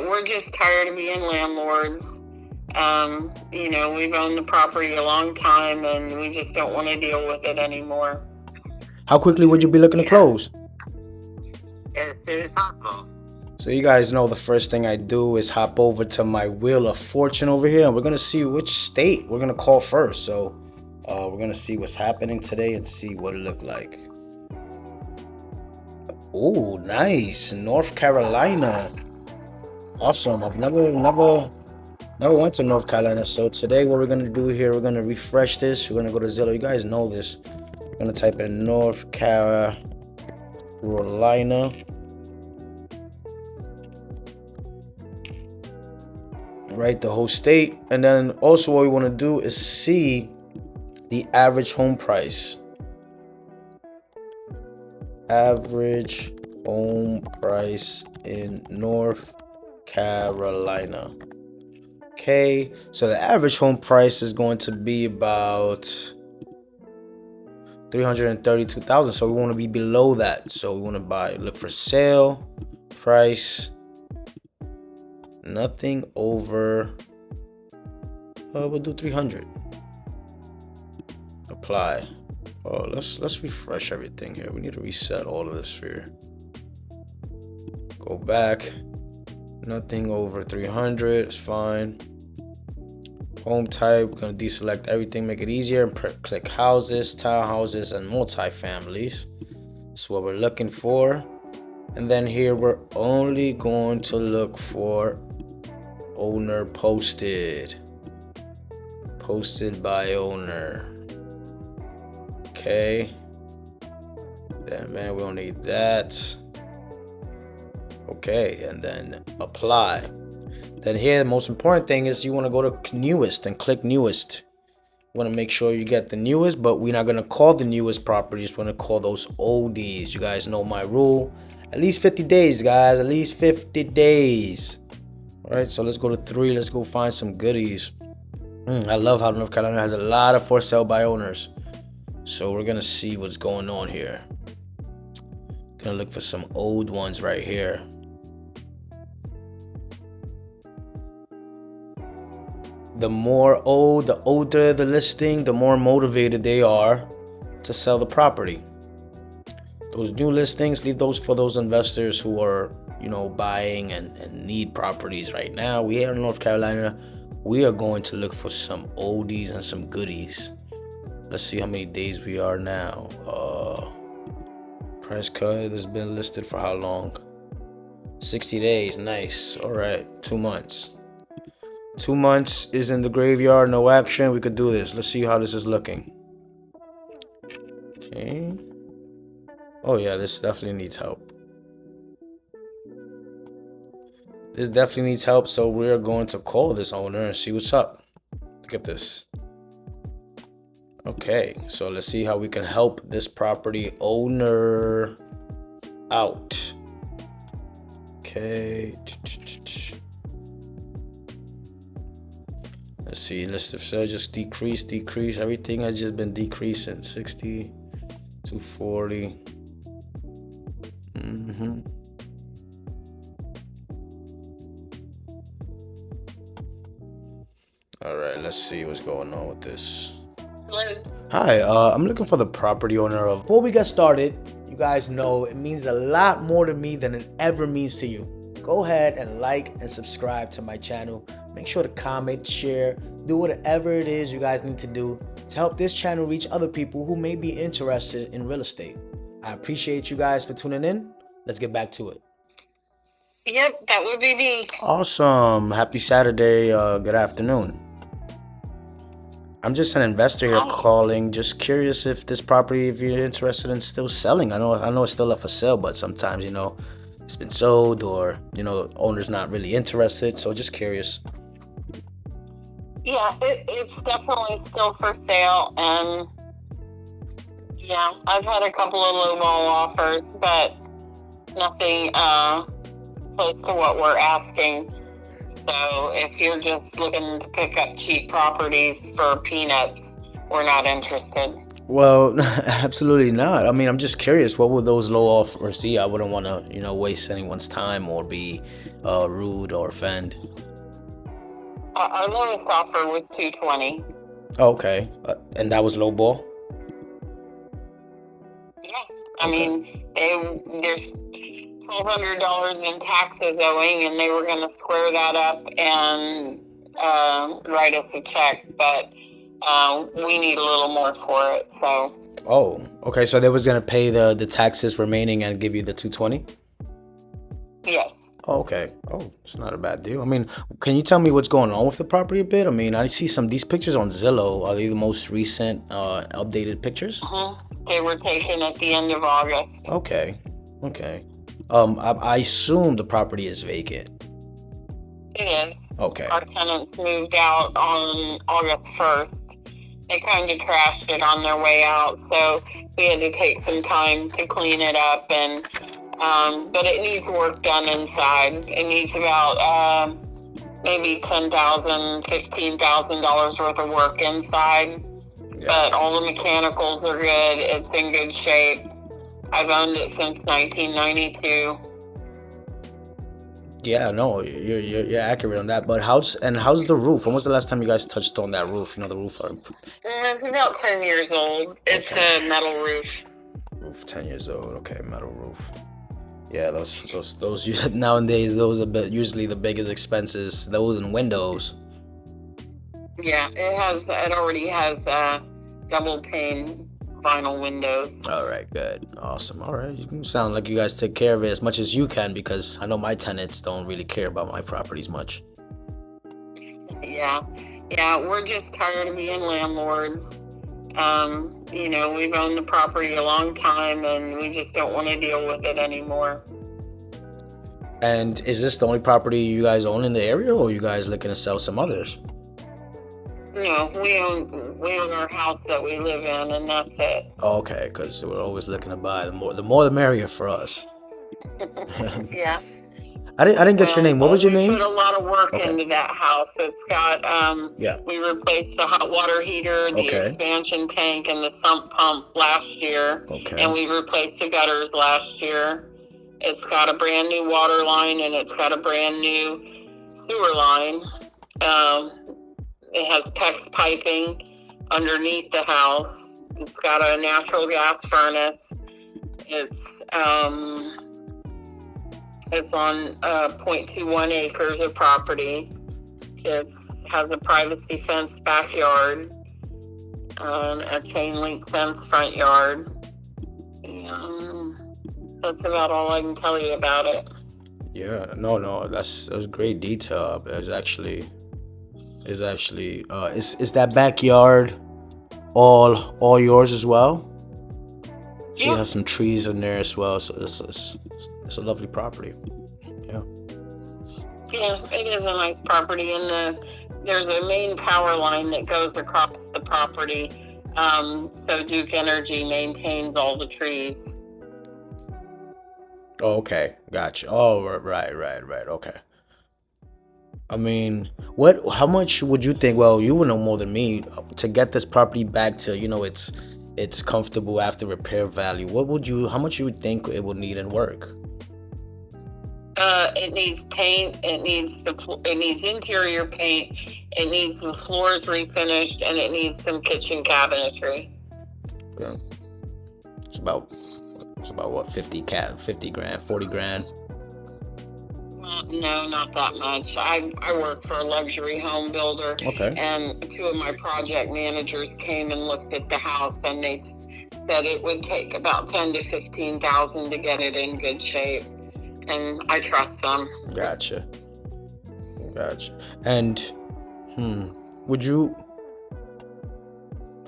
we're just tired of being landlords. We've owned the property a long time, and we just don't want to deal with it anymore. How quickly would you be looking to close? As soon as possible. So you guys know the first thing I do is hop over to my Wheel of Fortune over here, and we're gonna see which state we're gonna call first. So we're gonna see what's happening today and see what it looked like. Oh, nice, North Carolina. Awesome. I've never went to North Carolina. So today what we're gonna do here, we're gonna refresh this. We're gonna go to Zillow. You guys know this. We're gonna type in North Carolina. Right, the whole state. And then also what we want to do is see the average home price. Average home price in North Carolina. Okay, so the average home price is going to be about $332,000. So we want to be below that. So we want to look for sale price. Nothing over. We'll do 300. Apply. Oh, let's refresh everything here. We need to reset all of this here. Go back. Nothing over 300. It's fine. Home type. We're gonna deselect everything, make it easier, and click houses, townhouses, and multifamilies. That's what we're looking for. And then here we're only going to look for owner posted by owner. Okay, then man, we don't need that. Okay, and then apply. Then here the most important thing is you want to go to newest and click newest. You want to make sure you get the newest, but we're not going to call the newest properties. We're going to call those oldies. You guys know my rule. At least 50 days, guys. At least 50 days. All right, so let's go to 3. Let's go find some goodies. I love how North Carolina has a lot of for sale by owners. So we're going to see what's going on here. Going to look for some old ones right here. The older the listing, the more motivated they are to sell the property. Those new listings, leave those for those investors who are, buying and need properties right now. We here in North Carolina, we are going to look for some oldies and some goodies. Let's see how many days we are now. Price cut has been listed for how long? 60 days. Nice. All right. 2 months. 2 months is in the graveyard. No action. We could do this. Let's see how this is looking. Okay. Oh yeah, this definitely needs help. This definitely needs help, so we're going to call this owner and see what's up. Look at this. Okay, so let's see how we can help this property owner out. Okay. Let's see, list of sales just decrease. Everything has just been decreasing. 60 to 40. All right, let's see what's going on with this. Hello. Hi, I'm looking for the property owner of. Before we get started, you guys know it means a lot more to me than it ever means to you. Go ahead and like and subscribe to my channel. Make sure to comment, share, do whatever it is you guys need to do to help this channel reach other people who may be interested in real estate. I appreciate you guys for tuning in. Let's get back to it. Yep, that would be me. Awesome. Happy Saturday. Good afternoon. I'm just an investor here calling. Just curious if this property, if you're interested in still selling. I know it's still up for sale, but sometimes, it's been sold or, the owner's not really interested. So just curious. Yeah, it's definitely still for sale. And yeah, I've had a couple of lowball offers, but nothing close to what we're asking. So if you're just looking to pick up cheap properties for peanuts, we're not interested. Well, absolutely not. I mean, I'm just curious. What would those low offers see? I wouldn't want to, waste anyone's time or be rude or offend. Our lowest offer was 220. Okay, and that was low ball. Yeah, I Okay. mean, there's $1,200 in taxes owing, and they were going to square that up and write us a check, but we need a little more for it. So Oh, okay. So they was gonna pay the taxes remaining and give you the 220. yes. Oh, okay. Oh, it's not a bad deal. I mean, can you tell me what's going on with the property a bit? I mean, I see these pictures on Zillow. Are they the most recent updated pictures? They were taken at the end of August. Okay. Okay. I assume the property is vacant. It is. Okay. Our tenants moved out on August 1st. They kind of trashed it on their way out, so we had to take some time to clean it up. And but it needs work done inside. It needs about maybe $10,000, $15,000 worth of work inside. Yeah. But all the mechanicals are good. It's in good shape. I've owned it since 1992. Yeah, no, you're accurate on that. But how's the roof? When was the last time you guys touched on that roof? The roof. It's about 10 years old. It's a metal roof. Roof 10 years old. Okay, metal roof. Yeah, those nowadays those are usually the biggest expenses. Those and windows. Yeah, it already has double pane vinyl windows. All right, good, awesome. All right, you can sound like you guys take care of it as much as you can, because I know my tenants don't really care about my properties much. Yeah, we're just tired of being landlords. We've owned the property a long time, and we just don't want to deal with it anymore. And is this the only property you guys own in the area, or are you guys looking to sell some others? No, we own our house that we live in, and that's it. Oh, okay, because we're always looking to buy. The more the merrier for us. Yeah. I didn't get your name. What was your name? We put a lot of work into that house. It's got Yeah. we replaced the hot water heater, the expansion tank, and the sump pump last year. Okay. And we replaced the gutters last year. It's got a brand new water line, and it's got a brand new sewer line. It has PEX piping underneath the house. It's got a natural gas furnace. It's on 0.21 acres of property. It has a privacy fence backyard, a chain link fence front yard. And that's about all I can tell you about it. Yeah, no, that's great detail. Is that backyard all yours as well? She has some trees in there as well, so it's a lovely property. Yeah, it is a nice property, and there's a main power line that goes across the property. So Duke Energy maintains all the trees. Oh, okay, gotcha. Oh, right. Okay. I mean, how much would you think? Well, you would know more than me, to get this property back to it's comfortable after repair value. How much you would think it would need in work? It needs paint. It needs interior paint. It needs the floors refinished, and it needs some kitchen cabinetry. Yeah. It's about what, 50 grand, 40 grand. No, not that much. I work for a luxury home builder. Okay. And two of my project managers came and looked at the house, and they said it would take about $10,000 to $15,000 to get it in good shape. And I trust them. Gotcha. And would you?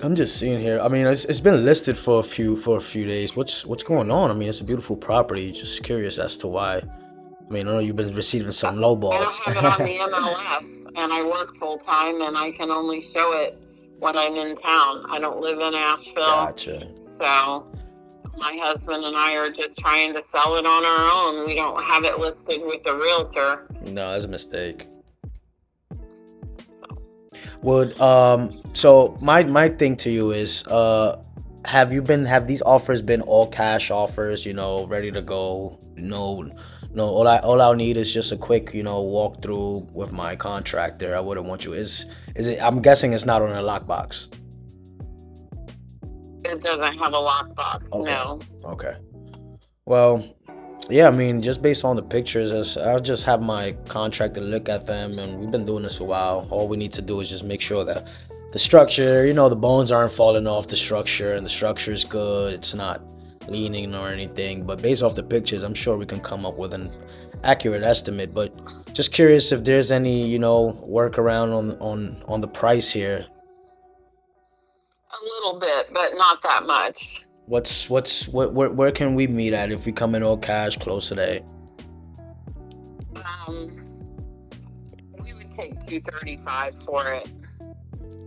I'm just seeing here. I mean, it's been listed for a few days. What's going on? I mean, it's a beautiful property. Just curious as to why. I mean, I know you've been receiving some low balls. I don't have it on the MLS, and I work full time, and I can only show it when I'm in town. I don't live in Asheville. Gotcha. So my husband and I are just trying to sell it on our own. We don't have it listed with a realtor. No, that's a mistake. So my thing to you is, have these offers been all cash offers, you know, ready to go? No, no, all I'll need is just a quick, you know, walkthrough with my contractor. I wouldn't want you. Is it, I'm guessing it's not on a lockbox. It doesn't have a lockbox, Okay. no. Okay. Well, yeah, I mean, just based on the pictures, I'll just have my contractor look at them, and we've been doing this a while. All we need to do is just make sure that the structure, you know, the bones aren't falling off the structure, and the structure is good. It's not leaning or anything. But based off the pictures, I'm sure we can come up with an accurate estimate. But just curious if there's any, you know, workaround on the price here. A little bit, but not that much. Where can we meet at if we come in all cash close today? We would take $235 for it.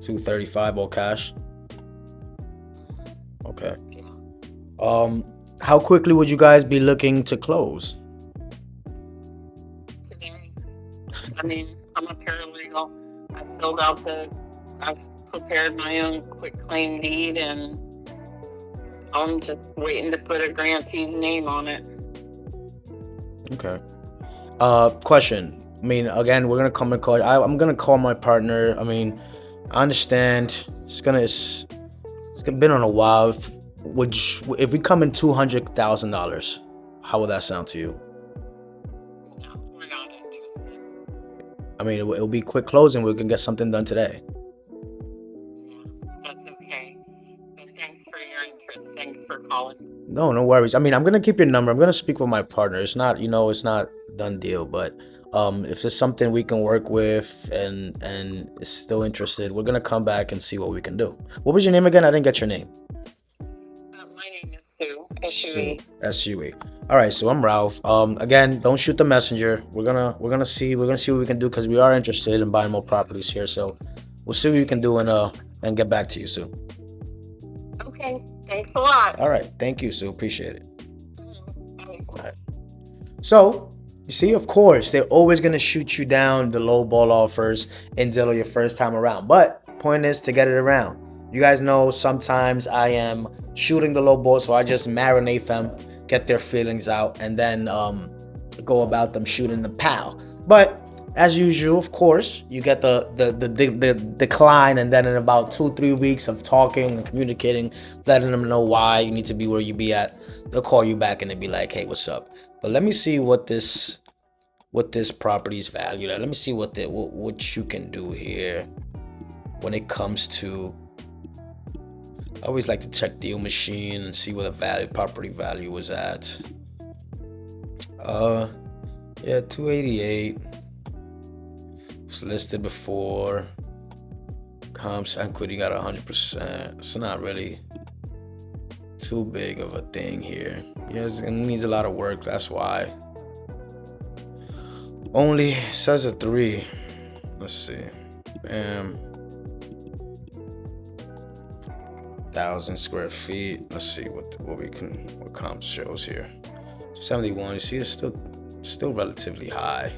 235 all cash. Okay. Yeah. How quickly would you guys be looking to close? Today. I mean, I'm a paralegal. I've prepared my own quick claim deed, and I'm just waiting to put a grantee's name on it. Okay. Question. I mean, again, we're gonna come and call. I'm gonna call my partner. I mean, I understand. It's been on a while. If we come in $200,000, how would that sound to you? No, we're not interested. I mean, it'll be quick closing. We can get something done today. Yeah, that's okay. But thanks for your interest. Thanks for calling. No worries. I mean, I'm gonna keep your number. I'm gonna speak with my partner. It's not, you know, it's not done deal, but if there's something we can work with and is still interested, we're gonna come back and see what we can do. What was your name again? I didn't get your name. My name is Sue. S-U-E. S-U-E. All right, so I'm Ralph. Again, don't shoot the messenger. We're gonna see what we can do, because we are interested in buying more properties here. So we'll see what we can do and get back to you, Sue. Okay. Thanks a lot. All right, thank you, Sue. Appreciate it. Bye. All right. So, you see, of course, they're always going to shoot you down the low ball offers in Zillow your first time around. But point is to get it around. You guys know sometimes I am shooting the low ball, so I just marinate them, get their feelings out, and then go about them shooting the pow. But as usual, of course, you get the decline, and then in about 2-3 weeks of talking and communicating, letting them know why you need to be where you be at, they'll call you back and they'll be like, hey, what's up? But let me see what this property's valued at. Let me see what you can do here when it comes to. I always like to check Deal Machine and see where the property value was at. Yeah, 288. Was listed before. Comps equity got 100%. It's not really too big of a thing here. Yes, it needs a lot of work. That's why. Only says a 3. Let's see. Bam. 1,000 square feet. Let's see what comps shows here. 71. You see, it's still relatively high.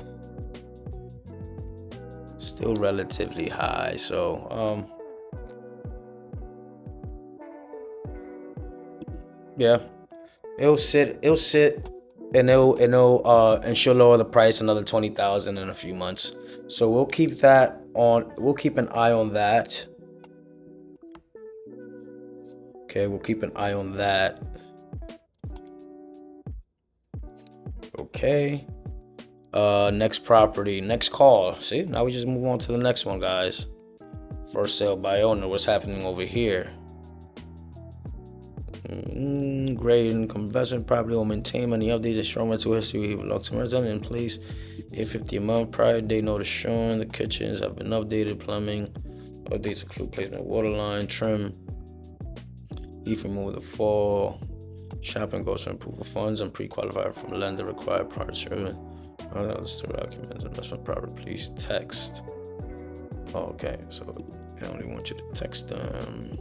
Still relatively high. So yeah, it'll sit and she'll lower the price another 20,000 in a few months. So we'll keep an eye on that. Okay, we'll keep an eye on that. Okay. Next property, next call. See, now we just move on to the next one, guys. For sale by owner. What's happening over here? Great income investment property will maintain any updates and strong rental history with long-term resident in place. 850 a month. Prior date notice shown. The kitchens have been updated. Plumbing updates include placement of water line, trim, leaf removal, the fall. Shopping goes for approval funds and pre-qualified from lender required prior to serving. Documents, investment property, please text. Oh, okay, so I only want you to text them.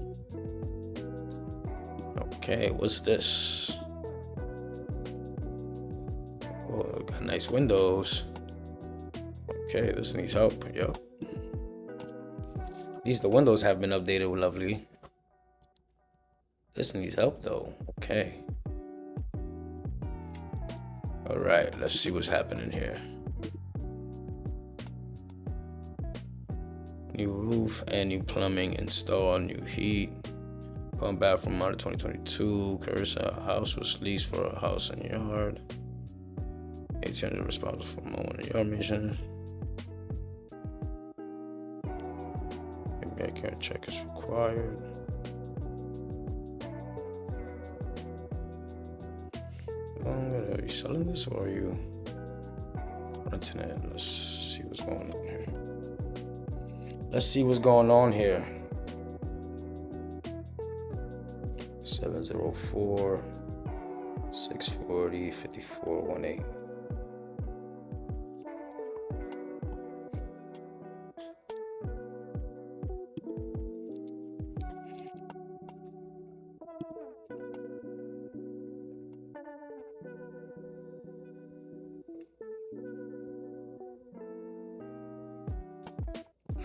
Okay, what's this? Oh, got nice windows. Okay, this needs help. Yep. The windows have been updated lovely. This needs help though. Okay. All right, let's see what's happening here. New roof and new plumbing installed, new heat. Pump bathroom model 2022. Carissa house was leased for a house and yard. 1800 responsible for mowing and yard mission. Maybe I can't check is required. Are you selling this or are you renting it? Let's see what's going on here. Let's see what's going on here. 704 640 5418.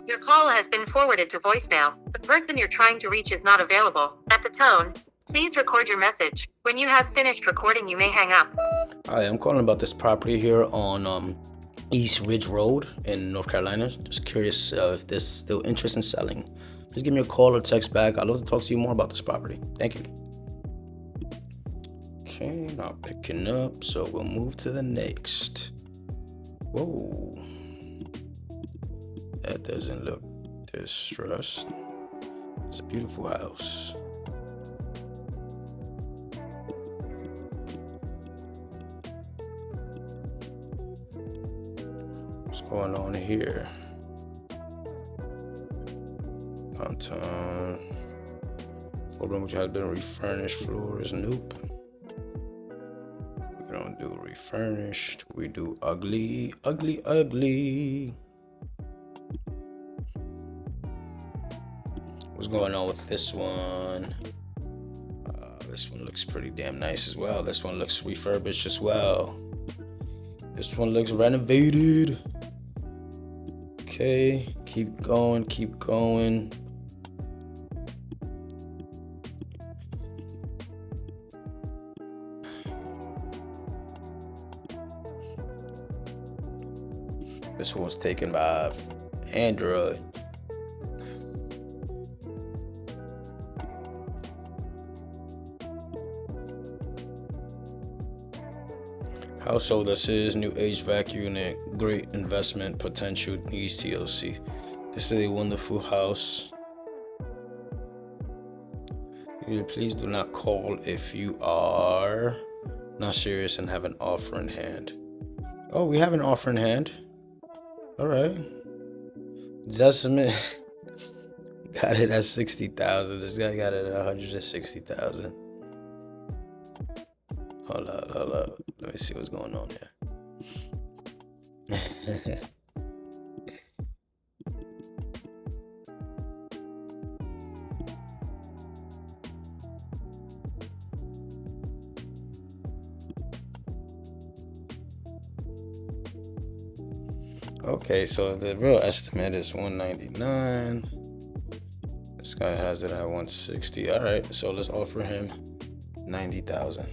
Your call has been forwarded to voicemail. The person you're trying to reach is not available. At the tone, please record your message. When you have finished recording, you may hang up. Hi, I'm calling about this property here on East Ridge Road in North Carolina. Just curious if there's still interest in selling. Just give me a call or text back. I'd love to talk to you more about this property. Thank you. Okay, not picking up, so we'll move to the next. Whoa. That doesn't look distressed. It's a beautiful house. What's going on here? Ponton. Full room which has been refurnished. Floor is nope. We don't do refurnished. We do ugly, ugly, ugly. What's going on with this one? This one looks pretty damn nice as well. This one looks refurbished as well. This one looks renovated. Okay, keep going, keep going. This one was taken by Android. Household assist, new HVAC unit, great investment potential, needs TLC. This is a wonderful house. Please do not call if you are not serious and have an offer in hand. Oh, we have an offer in hand. All right. Decimate got it at 60,000. This guy got it at 160,000. Hold up. Let me see what's going on here. Okay, so the real estimate is 199. This guy has it at 160. All right, so let's offer him 90,000.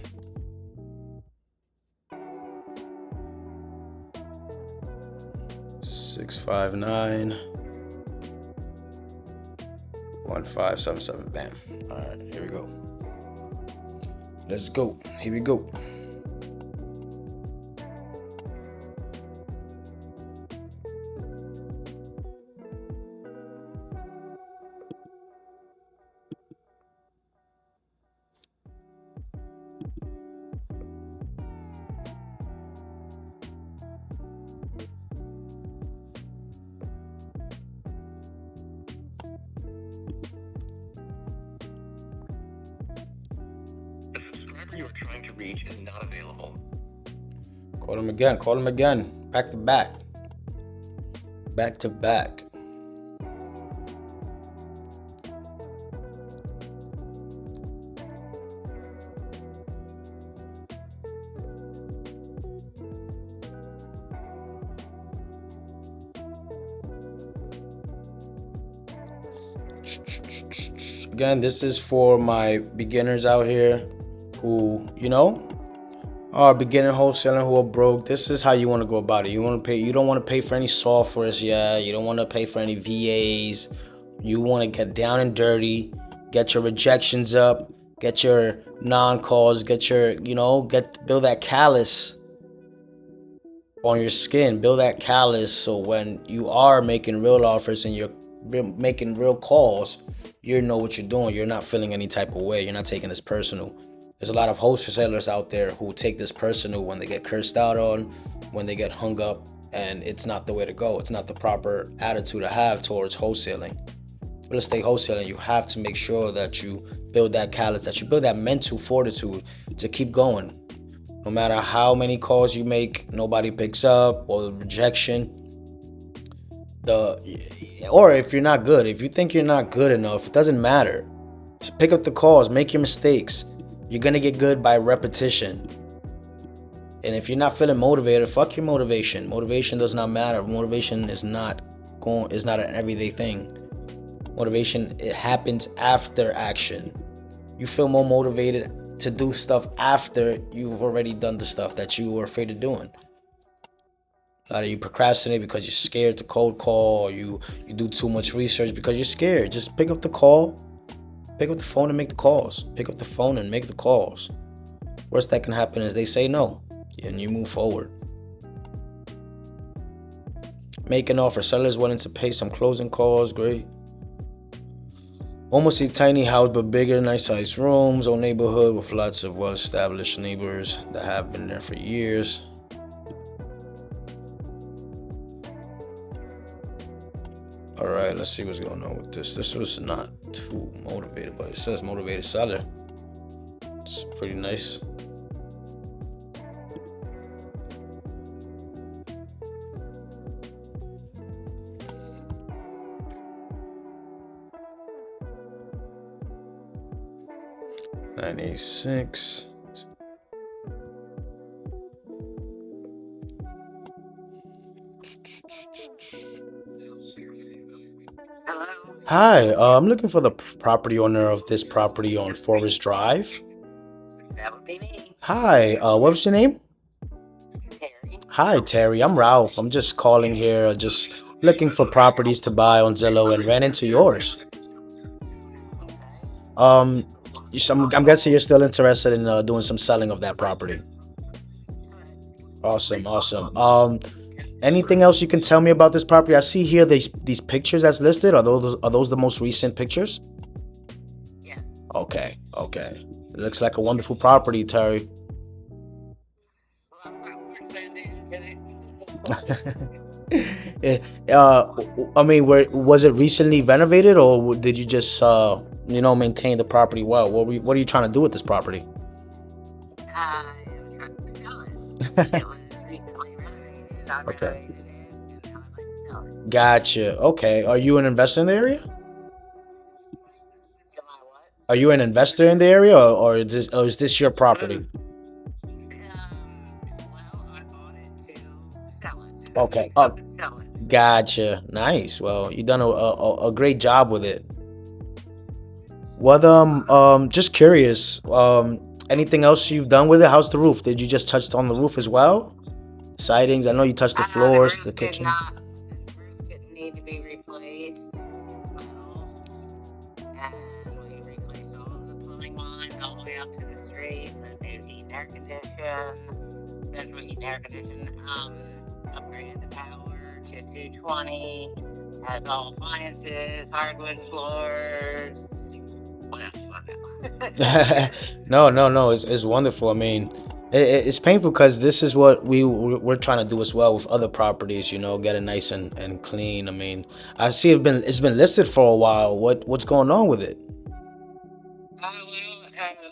$659 1577. Bam. All right, here we go. Let's go. Here we go. You are trying to reach is not available. Call him again. Call him again. Back to back. Back to back. Again, this is for my beginners out here who, are beginning wholesaling, who are broke. This is how you want to go about it. You don't want to pay for any softwares yet. You don't want to pay for any VAs. You want to get down and dirty, get your rejections up, get your non-calls, build that callus on your skin, build that callus, so when you are making real offers and you're making real calls, you know what you're doing. You're not feeling any type of way. You're not taking this personal. There's a lot of wholesalers out there who take this personal when they get cursed out on, when they get hung up, and it's not the way to go. It's not the proper attitude to have towards wholesaling. Real estate wholesaling, you have to make sure that you build that callus, that you build that mental fortitude to keep going. No matter how many calls you make, nobody picks up, or the rejection. Or if you're not good, if you think you're not good enough, it doesn't matter. Just pick up the calls, make your mistakes. You're gonna get good by repetition. And if you're not feeling motivated, fuck your motivation. Motivation does not matter. Motivation is not an everyday thing. Motivation, it happens after action. You feel more motivated to do stuff after you've already done the stuff that you were afraid of doing. A lot of you procrastinate because you're scared to cold call, or you do too much research because you're scared. Just pick up the call, pick up the phone and make the calls. Pick up the phone and make the calls. Worst that can happen is they say no, and you move forward. Make an offer. Sellers willing to pay some closing calls. Great. Almost a tiny house, but bigger, nice sized rooms. Old neighborhood with lots of well-established neighbors that have been there for years. All right, let's see what's going on with this. This was not too motivated, but it says motivated seller. It's pretty nice. $986. Hello. Hi, I'm looking for the property owner of this property on Forest Drive. That would be me, Hi, what was your name? Terry. Hi, Terry. I'm Ralph. I'm just calling here, just looking for properties to buy on Zillow and ran into yours. I'm guessing you're still interested in doing some selling of that property. Awesome. Anything else you can tell me about this property? I see here these pictures that's listed. Are those the most recent pictures? Yes. Okay. It looks like a wonderful property, Terry. Well, we're sending to it. Was it recently renovated, or did you just maintain the property well? What are you trying to do with this property? I'm trying to sell it. It was recently renovated. I Okay. renovated it, and now I'd like to sell it. Gotcha. Okay. Are you an investor in the area? Am I what? Are you an investor in the area, or is this your property? Well, I bought it to sell it. Okay. Sell it. Gotcha. Nice. Well, you done a great job with it. What just curious. Anything else you've done with it? How's the roof? Did you just touch on the roof as well? Sidings. I know you touched the floors, the kitchen. The roof didn't need to be replaced as well. And we replaced all of the plumbing lines all the way up to the street. Put new heat and air condition, central heat and air condition. Upgraded the power to 220. Has all appliances, hardwood floors. What else do I know? No. It's wonderful. I mean, it's painful because this is what we're trying to do as well with other properties. Get it nice and clean. I mean, I see it's been listed for a while. What's going on with it? The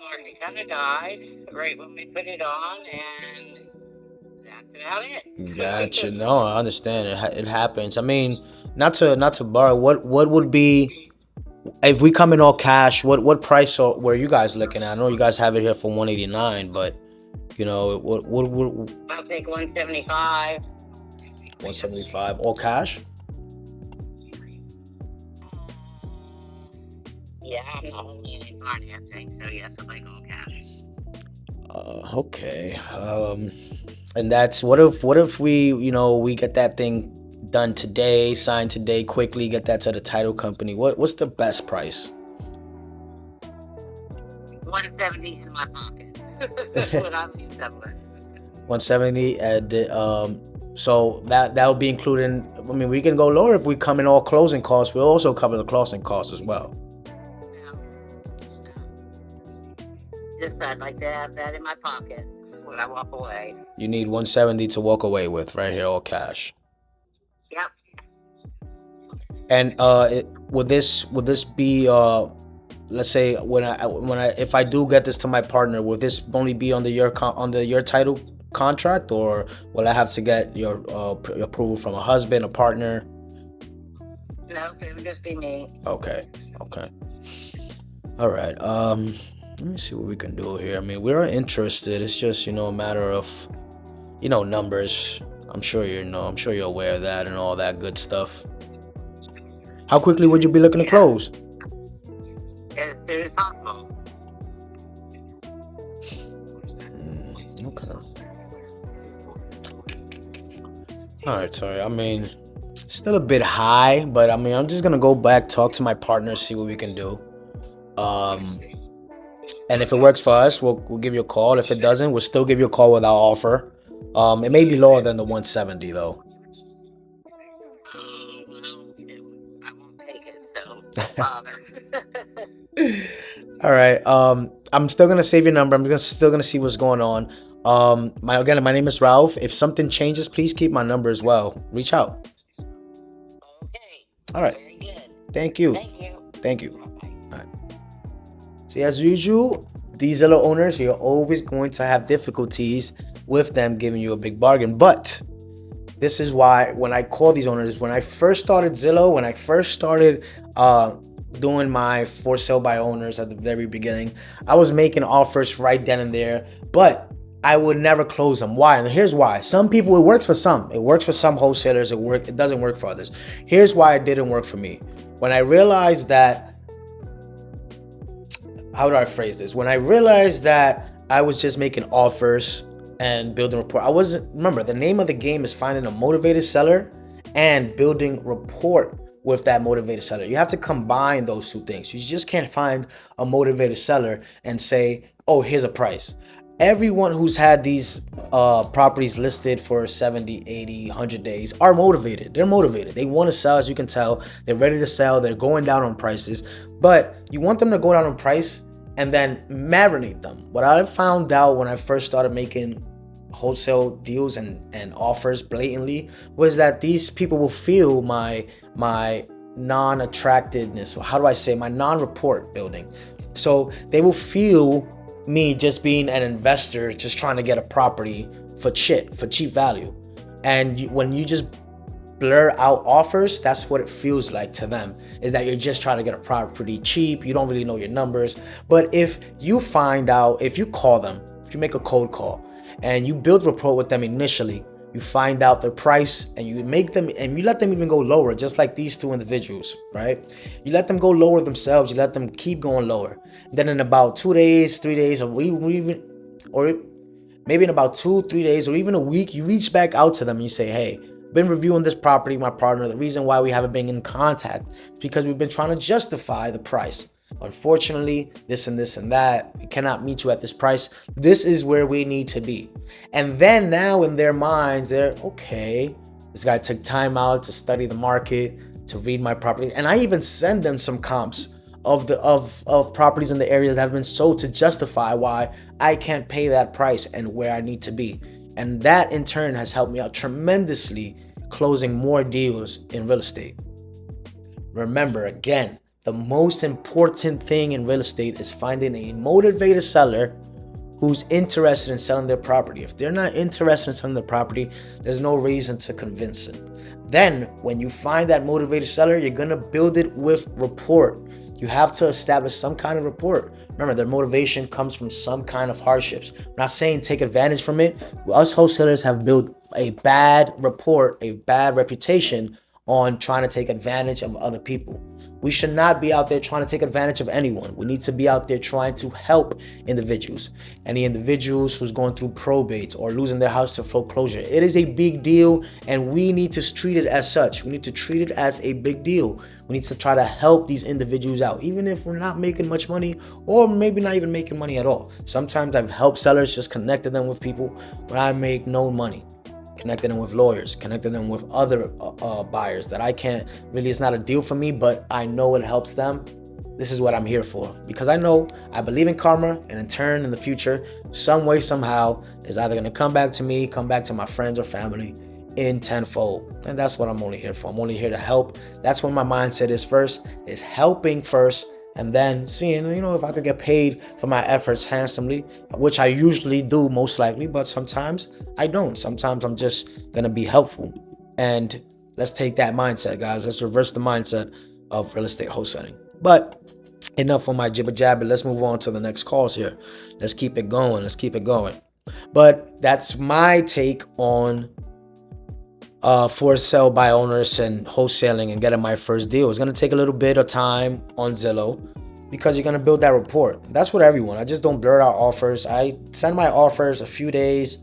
market kind of died right when we put it on, and that's about it. Gotcha. No, I understand. It happens. I mean, not to borrow. What would be if we come in all cash? What price were you guys looking at? I know you guys have it here for 189, but what I'll take 175. 175 all cash? Yeah, I'm not holding any financing, so yes, I'd like all cash. Okay. And that's what if we we get that thing done today, signed today, quickly get that to the title company. What's the best price? 170 in my pocket. When I leave somewhere. 170 so that'll be including. I mean, we can go lower if we come in all closing costs. We'll also cover the closing costs as well. Yeah. Just I'd like to have that in my pocket when I walk away. You need 170 to walk away with right here, all cash. Yep. And would this be let's say if I do get this to my partner, will this only be under your title contract, or will I have to get your approval from a husband, a partner? No, it would just be me. Okay. All right. Let me see what we can do here. I mean, we're interested. It's just a matter of numbers. I'm sure you're aware of that and all that good stuff. How quickly would you be looking to close? As soon as possible. Okay. All right, sorry. I mean, still a bit high, but I mean, I'm just gonna go back, talk to my partner, see what we can do. And if it works for us, we'll give you a call. If it doesn't, we'll still give you a call with our offer. It may be lower than the 170 though. I won't take it, so don't bother. All right. I'm still gonna save your number. I'm still gonna see what's going on. My name is Ralph. If something changes, please keep my number as well. Reach out. Okay. All right. Very good. Thank you. Thank you. All right. See, as usual, these Zillow owners, you're always going to have difficulties with them giving you a big bargain. But this is why when I call these owners, when I first started Zillow, when I first started doing my for sale by owners at the very beginning, I was making offers right then and there, but I would never close them. Why? And here's why. Some people, it works for some. It works for some wholesalers. It doesn't work for others. Here's why it didn't work for me. When I realized that, how do I phrase this? When I realized that I was just making offers and building rapport, remember, the name of the game is finding a motivated seller and building rapport with that motivated seller. You have to combine those two things. You just can't find a motivated seller and say, oh, here's a price. Everyone who's had these properties listed for 70, 80, 100 days are motivated. They're motivated. They want to sell, as you can tell. They're ready to sell. They're going down on prices. But you want them to go down on price and then marinate them. What I found out when I first started making wholesale deals and offers blatantly was that these people will feel my non-attractiveness. How do I say? My non-rapport building. So they will feel me just being an investor, just trying to get a property for cheap value. And when you just blur out offers, that's what it feels like to them, is that you're just trying to get a property cheap. You don't really know your numbers. But if you call them, if you make a cold call and you build rapport with them initially, you find out their price and you let them even go lower, just like these two individuals, right? You let them go lower themselves. You let them keep going lower. Then in about 2 days, 3 days, or maybe in about 2-3 days, or even a week, you reach back out to them and you say, hey, been reviewing this property, my partner. The reason why we haven't been in contact is because we've been trying to justify the price. Unfortunately, this and this and that, we cannot meet you at this price. This is where we need to be. And then now in their minds, they're okay. This guy took time out to study the market, to read my property. And I even send them some comps of properties in the areas that have been sold to justify why I can't pay that price and where I need to be. And that in turn has helped me out tremendously, closing more deals in real estate. Remember, again, the most important thing in real estate is finding a motivated seller who's interested in selling their property. If they're not interested in selling their property, there's no reason to convince them. Then when you find that motivated seller, you're going to build it with rapport. You have to establish some kind of rapport. Remember, their motivation comes from some kind of hardships. I'm not saying take advantage from it. Us wholesalers have built a bad rapport, a bad reputation on trying to take advantage of other people. We should not be out there trying to take advantage of anyone. We need to be out there trying to help individuals. Any individuals who's going through probate or losing their house to foreclosure. It is a big deal, and we need to treat it as such. We need to treat it as a big deal. We need to try to help these individuals out, even if we're not making much money or maybe not even making money at all. Sometimes I've helped sellers, just connected them with people when I make no money. Connected them with lawyers, connected them with other buyers that I can't really, it's not a deal for me, but I know it helps them. This is what I'm here for, because I know, I believe in karma, and in turn, in the future, some way, somehow, is either going to come back to me, come back to my friends or family in tenfold. And that's what I'm only here for. I'm only here to help. That's what my mindset is first, is helping first, and then seeing, if I could get paid for my efforts handsomely, which I usually do most likely, but sometimes I don't. Sometimes I'm just going to be helpful. And let's take that mindset, guys. Let's reverse the mindset of real estate wholesaling. But enough on my jibber jabber. Let's move on to the next calls here. Let's keep it going. Let's keep it going. But that's my take on for sale by owners and wholesaling and getting my first deal. It's going to take a little bit of time on Zillow because you're going to build that rapport. That's with everyone. I just don't blurt out offers. I send my offers a few days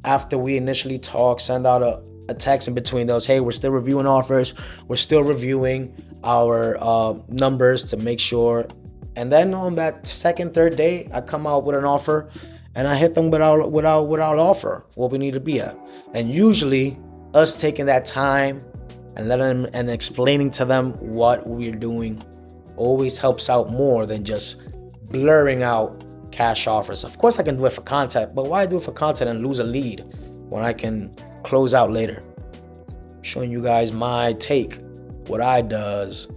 after we initially talk, send out a text in between those. Hey, we're still reviewing offers. We're still reviewing our numbers to make sure. And then on that second, third day, I come out with an offer and I hit them without offer, what we need to be at. And usually, us taking that time and letting them and explaining to them what we're doing always helps out more than just blurring out cash offers. Of course, I can do it for content, but why do it for content and lose a lead when I can close out later? I'm showing you guys my take, what I does.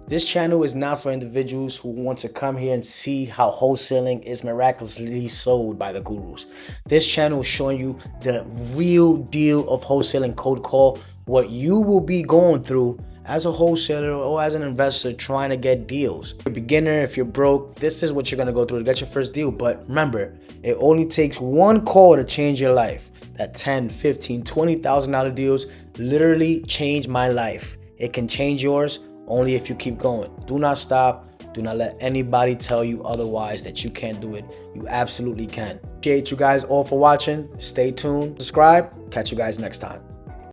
This channel is not for individuals who want to come here and see how wholesaling is miraculously sold by the gurus. This channel is showing you the real deal of wholesaling, cold call, what you will be going through as a wholesaler or as an investor trying to get deals. If you're a beginner, if you're broke, this is what you're going to go through to get your first deal. But remember, it only takes one call to change your life. That $10,000, $15,000, $20,000 deals literally changed my life. It can change yours only if you keep going. Do not stop. Do not let anybody tell you otherwise that you can't do it. You absolutely can. Appreciate you guys all for watching. Stay tuned. Subscribe. Catch you guys next time.